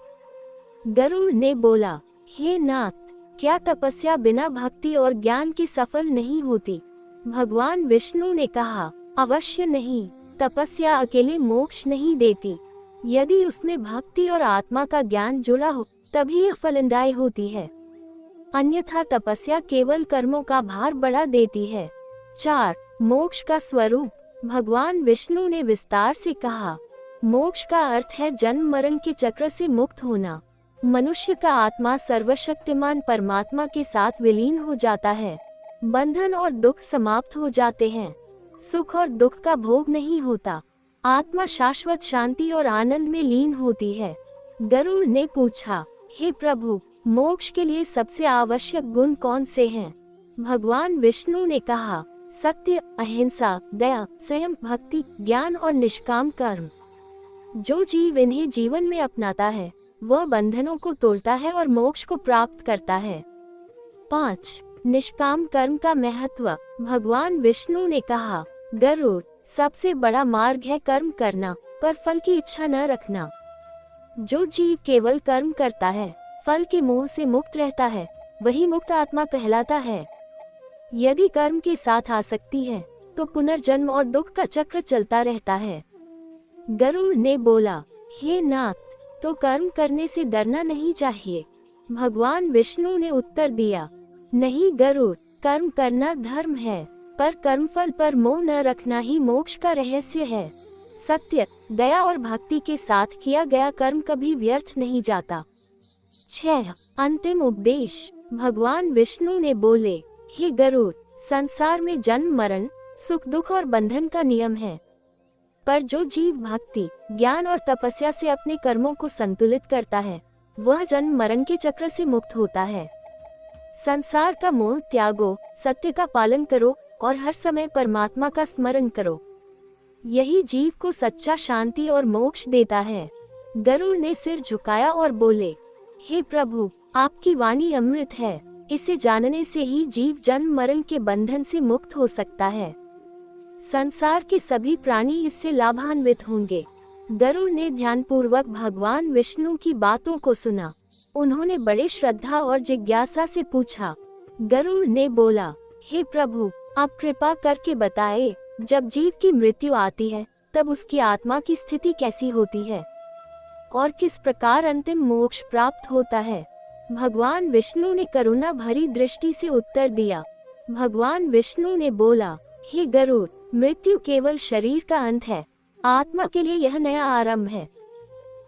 गरुड़ ने बोला, हे नाथ, क्या तपस्या बिना भक्ति और ज्ञान के सफल नहीं होती? भगवान विष्णु ने कहा, अवश्य नहीं। तपस्या अकेले मोक्ष नहीं देती। यदि उसमें भक्ति और आत्मा का ज्ञान जुड़ा हो, तभी यह फलदायी होती है। अन्यथा तपस्या केवल कर्मों का भार बढ़ा देती है। 4. मोक्ष का स्वरूप। भगवान विष्णु ने विस्तार से कहा, मोक्ष का अर्थ है जन्म मरण के चक्र से मुक्त होना। मनुष्य का आत्मा सर्वशक्तिमान परमात्मा के साथ विलीन हो जाता है। बंधन और दुख समाप्त हो जाते हैं। सुख और दुख का भोग नहीं होता। आत्मा शाश्वत शांति और आनंद में लीन होती है। गरुड़ ने पूछा, हे प्रभु, मोक्ष के लिए सबसे आवश्यक गुण कौन से हैं? भगवान विष्णु ने कहा, सत्य, अहिंसा, दया, संयम, भक्ति, ज्ञान और निष्काम कर्म। जो जीव इन्हें जीवन में अपनाता है वह बंधनों को तोड़ता है और मोक्ष को प्राप्त करता है। 5. निष्काम कर्म का महत्व। भगवान विष्णु ने कहा, गरुड़, सबसे बड़ा मार्ग है कर्म करना, पर फल की इच्छा न रखना। जो जीव केवल कर्म करता है, फल के मोह से मुक्त रहता है, वही मुक्त आत्मा कहलाता है। यदि कर्म के साथ आसक्ति है तो पुनर्जन्म और दुख का चक्र चलता रहता है। गरुड़ ने बोला, हे नाथ, तो कर्म करने से डरना नहीं चाहिए? भगवान विष्णु ने उत्तर दिया, नहीं गरुड़, कर्म करना धर्म है, पर कर्मफल पर मोह न रखना ही मोक्ष का रहस्य है। सत्य, दया और भक्ति के साथ किया गया कर्म कभी व्यर्थ नहीं जाता। 6. अंतिम उपदेश। भगवान विष्णु ने बोले, हे गरुड़, संसार में जन्म मरण, सुख दुख और बंधन का नियम है, पर जो जीव भक्ति, ज्ञान और तपस्या से अपने कर्मों को संतुलित करता है वह जन्म मरण के चक्र से मुक्त होता है। संसार का मोह त्यागो, सत्य का पालन करो और हर समय परमात्मा का स्मरण करो। यही जीव को सच्चा शांति और मोक्ष देता है। गरुड़ ने सिर झुकाया और बोले, हे प्रभु, आपकी वाणी अमृत है, इसे जानने से ही जीव जन्म मरण के बंधन से मुक्त हो सकता है। संसार के सभी प्राणी इससे लाभान्वित होंगे। गरुड़ ने ध्यानपूर्वक भगवान विष्णु की बातों को सुना। उन्होंने बड़े श्रद्धा और जिज्ञासा से पूछा। गरुड़ ने बोला, हे प्रभु, आप कृपा करके बताएं, जब जीव की मृत्यु आती है तब उसकी आत्मा की स्थिति कैसी होती है और किस प्रकार अंतिम मोक्ष प्राप्त होता है? भगवान विष्णु ने करुणा भरी दृष्टि से उत्तर दिया। भगवान विष्णु ने बोला, हे गरुड़, मृत्यु केवल शरीर का अंत है, आत्मा के लिए यह नया आरंभ है।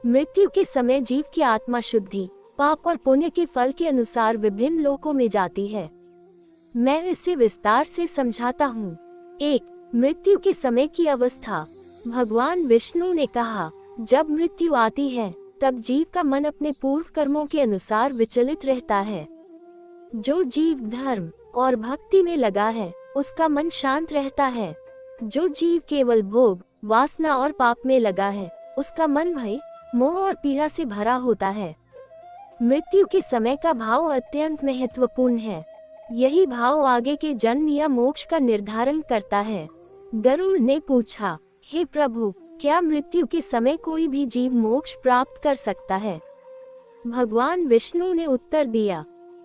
मृत्यु के समय जीव की आत्मा शुद्धि, पाप और पुण्य के फल के अनुसार विभिन्न लोकों में जाती है। मैं इसे विस्तार से समझाता हूँ। 1. मृत्यु के समय की अवस्था। भगवान विष्णु ने कहा, जब मृत्यु आती है तब जीव का मन अपने पूर्व कर्मों के अनुसार विचलित रहता है। जो जीव धर्म और भक्ति में लगा है उसका मन शांत रहता है। जो जीव केवल भोग, वासना और पाप में लगा है उसका मन भय, मोह और पीड़ा से भरा होता है। मृत्यु के समय का भाव अत्यंत महत्वपूर्ण है। यही भाव आगे के जन्म या मोक्ष का निर्धारण करता है। गरुड़ ने पूछा, हे प्रभु, क्या मृत्यु के समय कोई भी जीव मोक्ष प्राप्त कर सकता है? भगवान विष्णु ने उत्तर दिया,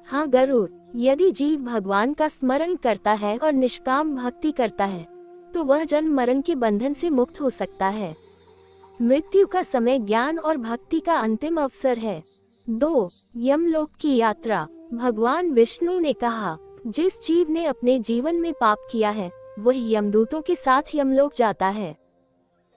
हाँ गरुड़, यदि जीव भगवान का स्मरण करता है और निष्काम भक्ति करता है तो वह जन्म मरण के बंधन से मुक्त हो सकता है। मृत्यु का समय ज्ञान और भक्ति का अंतिम अवसर है। 2. यमलोक की यात्रा। भगवान विष्णु ने कहा, जिस जीव ने अपने जीवन में पाप किया है वह यमदूतों के साथ यमलोक जाता है।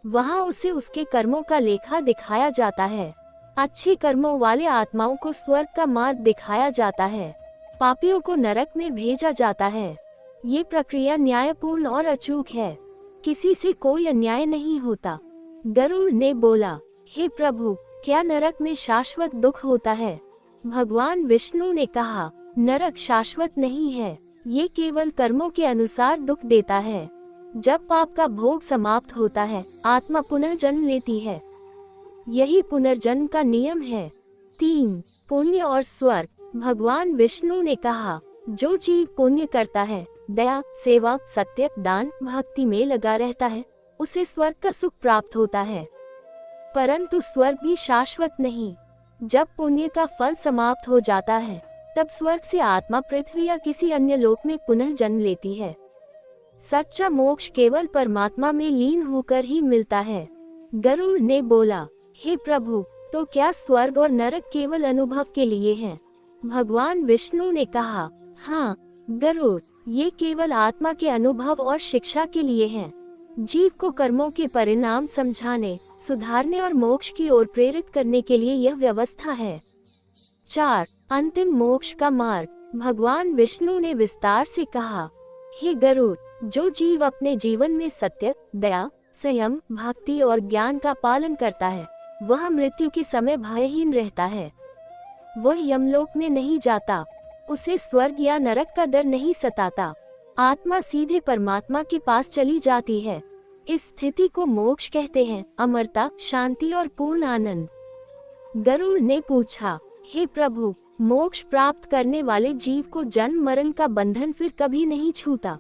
वहाँ उसे उसके कर्मों का लेखा दिखाया जाता है। अच्छे कर्मों वाले आत्माओं को स्वर्ग का मार्ग दिखाया जाता है, पापियों को नरक में भेजा जाता है। ये प्रक्रिया न्यायपूर्ण और अचूक है, किसी से कोई अन्याय नहीं होता। गरुड़ ने बोला, हे प्रभु, क्या नरक में शाश्वत दुख होता है? भगवान विष्णु ने कहा, नरक शाश्वत नहीं है, ये केवल कर्मों के अनुसार दुख देता है। जब पाप का भोग समाप्त होता है आत्मा पुनः जन्म लेती है, यही पुनर्जन्म का नियम है। 3. पुण्य और स्वर्ग। भगवान विष्णु ने कहा, जो जीव पुण्य करता है, दया, सेवा, सत्य, दान, भक्ति में लगा रहता है, उसे स्वर्ग का सुख प्राप्त होता है। परंतु स्वर्ग भी शाश्वत नहीं। जब पुण्य का फल समाप्त हो जाता है तब स्वर्ग से आत्मा पृथ्वी या किसी अन्य लोक में पुनः जन्म लेती है। सच्चा मोक्ष केवल परमात्मा में लीन होकर ही मिलता है। गरुड़ ने बोला, हे प्रभु, तो क्या स्वर्ग और नरक केवल अनुभव के लिए हैं? भगवान विष्णु ने कहा, हाँ गरुड़, ये केवल आत्मा के अनुभव और शिक्षा के लिए हैं। जीव को कर्मों के परिणाम समझाने, सुधारने और मोक्ष की ओर प्रेरित करने के लिए यह व्यवस्था है। 4. अंतिम मोक्ष का मार्ग। भगवान विष्णु ने विस्तार से कहा, हे गरुड़, जो जीव अपने जीवन में सत्य, दया, संयम, भक्ति और ज्ञान का पालन करता है, वह मृत्यु के समय भयहीन रहता है। वह यमलोक में नहीं जाता, उसे स्वर्ग या नरक का डर नहीं सताता। आत्मा सीधे परमात्मा के पास चली जाती है। इस स्थिति को मोक्ष कहते हैं, अमरता, शांति और पूर्ण आनंद। गरुड़ ने पूछा, हे प्रभु, मोक्ष प्राप्त करने वाले जीव को जन्म मरण का बंधन फिर कभी नहीं छूता?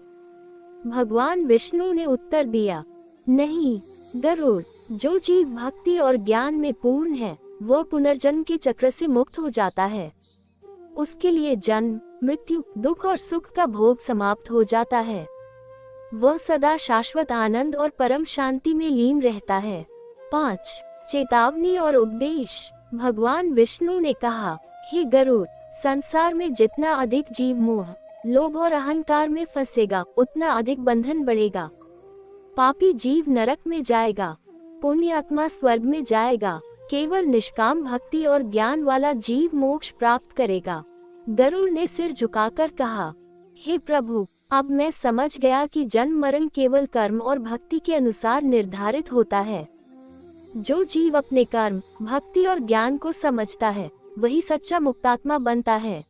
भगवान विष्णु ने उत्तर दिया, नहीं गरुड़, जो जीव भक्ति और ज्ञान में पूर्ण है, वह पुनर्जन्म के चक्र से मुक्त हो जाता है। उसके लिए जन्म, मृत्यु, दुख और सुख का भोग समाप्त हो जाता है। वह सदा शाश्वत आनंद और परम शांति में लीन रहता है। 5. चेतावनी और उपदेश। भगवान विष्णु ने कहा, हे गरुड़, संसार में जितना अधिक जीव मोह, लोभ और अहंकार में फंसेगा, उतना अधिक बंधन बढ़ेगा। पापी जीव नरक में जाएगा, पुण्य आत्मा स्वर्ग में जाएगा। केवल निष्काम भक्ति और ज्ञान वाला जीव मोक्ष प्राप्त करेगा। गरुड़ ने सिर झुकाकर कहा, हे प्रभु, अब मैं समझ गया कि जन्म मरण केवल कर्म और भक्ति के अनुसार निर्धारित होता है। जो जीव अपने कर्म, भक्ति और ज्ञान को समझता है, वही सच्चा मुक्तात्मा बनता है।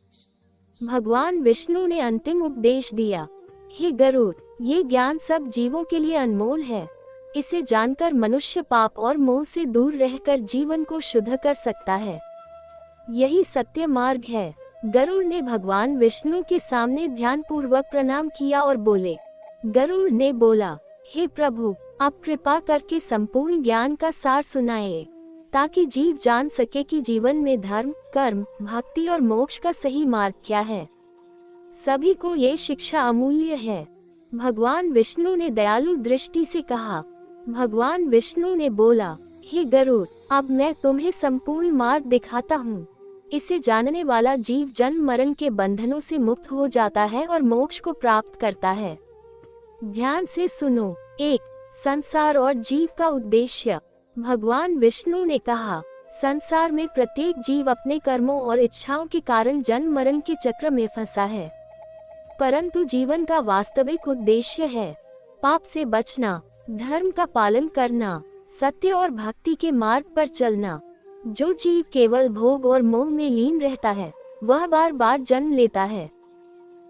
भगवान विष्णु ने अंतिम उपदेश दिया, हे गरुड़, ये ज्ञान सब जीवों के लिए अनमोल है। इसे जानकर मनुष्य पाप और मोह से दूर रहकर जीवन को शुद्ध कर सकता है। यही सत्य मार्ग है। गरुड़ ने भगवान विष्णु के सामने ध्यान पूर्वक प्रणाम किया और बोले। गरुड़ ने बोला, हे प्रभु, आप कृपा करके संपूर्ण ज्ञान का सार सुनाए, ताकि जीव जान सके कि जीवन में धर्म, कर्म, भक्ति और मोक्ष का सही मार्ग क्या है। सभी को ये शिक्षा अमूल्य है। भगवान विष्णु ने दयालु दृष्टि से कहा। भगवान विष्णु ने बोला, हे गरुड़, अब मैं तुम्हें संपूर्ण मार्ग दिखाता हूँ। इसे जानने वाला जीव जन्म मरण के बंधनों से मुक्त हो जाता है और मोक्ष को प्राप्त करता है। ध्यान से सुनो। 1. संसार और जीव का उद्देश्य। भगवान विष्णु ने कहा, संसार में प्रत्येक जीव अपने कर्मों और इच्छाओं के कारण जन्म मरण के चक्र में फंसा है, परंतु जीवन का वास्तविक उद्देश्य है पाप से बचना, धर्म का पालन करना, सत्य और भक्ति के मार्ग पर चलना। जो जीव केवल भोग और मोह में लीन रहता है, वह बार बार जन्म लेता है।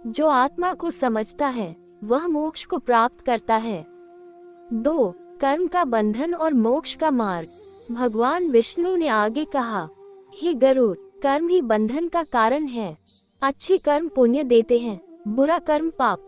जो आत्मा को समझता है, वह मोक्ष को प्राप्त करता है। 2. कर्म का बंधन और मोक्ष का मार्ग। भगवान विष्णु ने आगे कहा, हे गरुड़, कर्म ही बंधन का कारण है। अच्छे कर्म पुण्य देते हैं, बुरा कर्म पाप।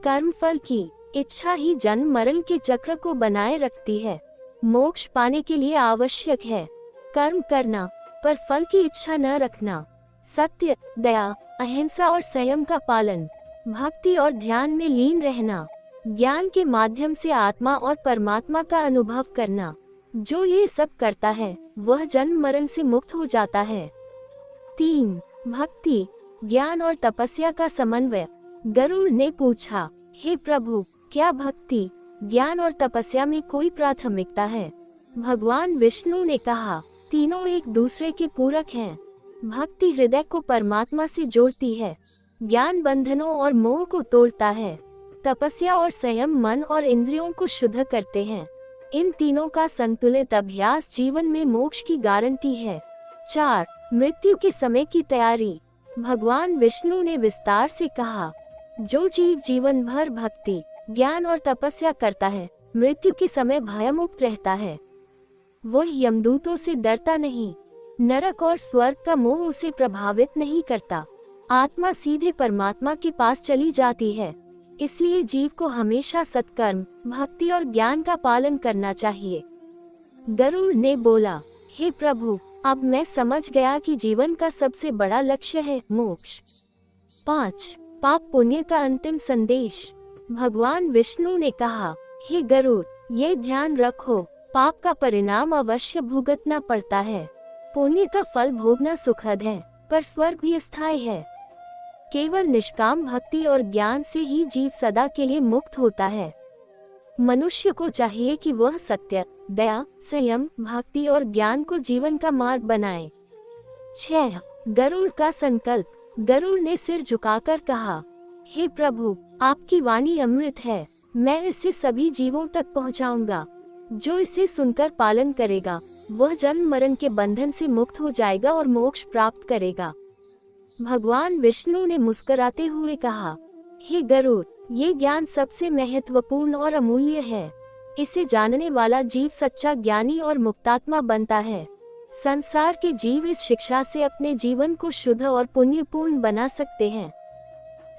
कर्म फल की इच्छा ही जन्म मरण के चक्र को बनाए रखती है। मोक्ष पाने के लिए आवश्यक है कर्म करना, पर फल की इच्छा न रखना। सत्य, दया, अहिंसा और संयम का पालन, भक्ति और ध्यान में लीन रहना, ज्ञान के माध्यम से आत्मा और परमात्मा का अनुभव करना। जो ये सब करता है, वह जन्म मरण से मुक्त हो जाता है। 3. भक्ति, ज्ञान और तपस्या का समन्वय। गरुड़ ने पूछा, हे प्रभु, क्या भक्ति, ज्ञान और तपस्या में कोई प्राथमिकता है? भगवान विष्णु ने कहा, तीनों एक दूसरे के पूरक हैं। भक्ति हृदय को परमात्मा से जोड़ती है, ज्ञान बंधनों और मोह को तोड़ता है, तपस्या और संयम मन और इंद्रियों को शुद्ध करते हैं। इन तीनों का संतुलित अभ्यास जीवन में मोक्ष की गारंटी है। 4. मृत्यु के समय की तैयारी। भगवान विष्णु ने विस्तार से कहा, जो जीव जीवन भर भक्ति, ज्ञान और तपस्या करता है, मृत्यु के समय भयमुक्त रहता है। वह यमदूतों से डरता नहीं, नरक और स्वर्ग का मोह उसे प्रभावित नहीं करता। आत्मा सीधे परमात्मा के पास चली जाती है। इसलिए जीव को हमेशा सत्कर्म, भक्ति और ज्ञान का पालन करना चाहिए। गरुड़ ने बोला, हे प्रभु, अब मैं समझ गया कि जीवन का सबसे बड़ा लक्ष्य है मोक्ष। 5. पाप पुण्य का अंतिम संदेश। भगवान विष्णु ने कहा, हे गरुड़, ये ध्यान रखो, पाप का परिणाम अवश्य भुगतना पड़ता है। पुण्य का फल भोगना सुखद है, पर स्वर्ग भी स्थायी है। केवल निष्काम भक्ति और ज्ञान से ही जीव सदा के लिए मुक्त होता है। मनुष्य को चाहिए कि वह सत्य, दया, संयम, भक्ति और ज्ञान को जीवन का मार्ग बनाए। 6. गरुड़ का संकल्प। गरुड़ ने सिर झुकाकर कहा, हे प्रभु, आपकी वाणी अमृत है, मैं इसे सभी जीवों तक पहुंचाऊंगा। जो इसे सुनकर पालन करेगा वह जन्म मरण के बंधन से मुक्त हो जाएगा और मोक्ष प्राप्त करेगा। भगवान विष्णु ने मुस्कुराते हुए कहा, हे गरुड़, ये ज्ञान सबसे महत्वपूर्ण और अमूल्य है। इसे जानने वाला जीव सच्चा ज्ञानी और मुक्तात्मा बनता है। संसार के जीव इस शिक्षा से अपने जीवन को शुद्ध और पुण्यपूर्ण बना सकते हैं।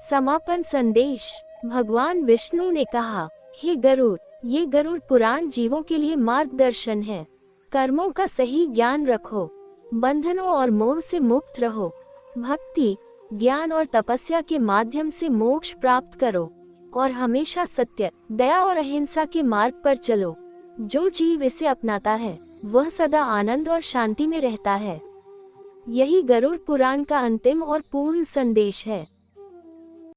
समापन संदेश। भगवान विष्णु ने कहा, हे गरुड़, ये गरुड़ पुराण जीवों के लिए मार्गदर्शन है। कर्मों का सही ज्ञान रखो, बंधनों और मोह से मुक्त रहो, भक्ति, ज्ञान और तपस्या के माध्यम से मोक्ष प्राप्त करो और हमेशा सत्य, दया और अहिंसा के मार्ग पर चलो। जो जीव इसे अपनाता है वह सदा आनंद और शांति में रहता है। यही गरुड़ पुराण का अंतिम और पूर्ण संदेश है।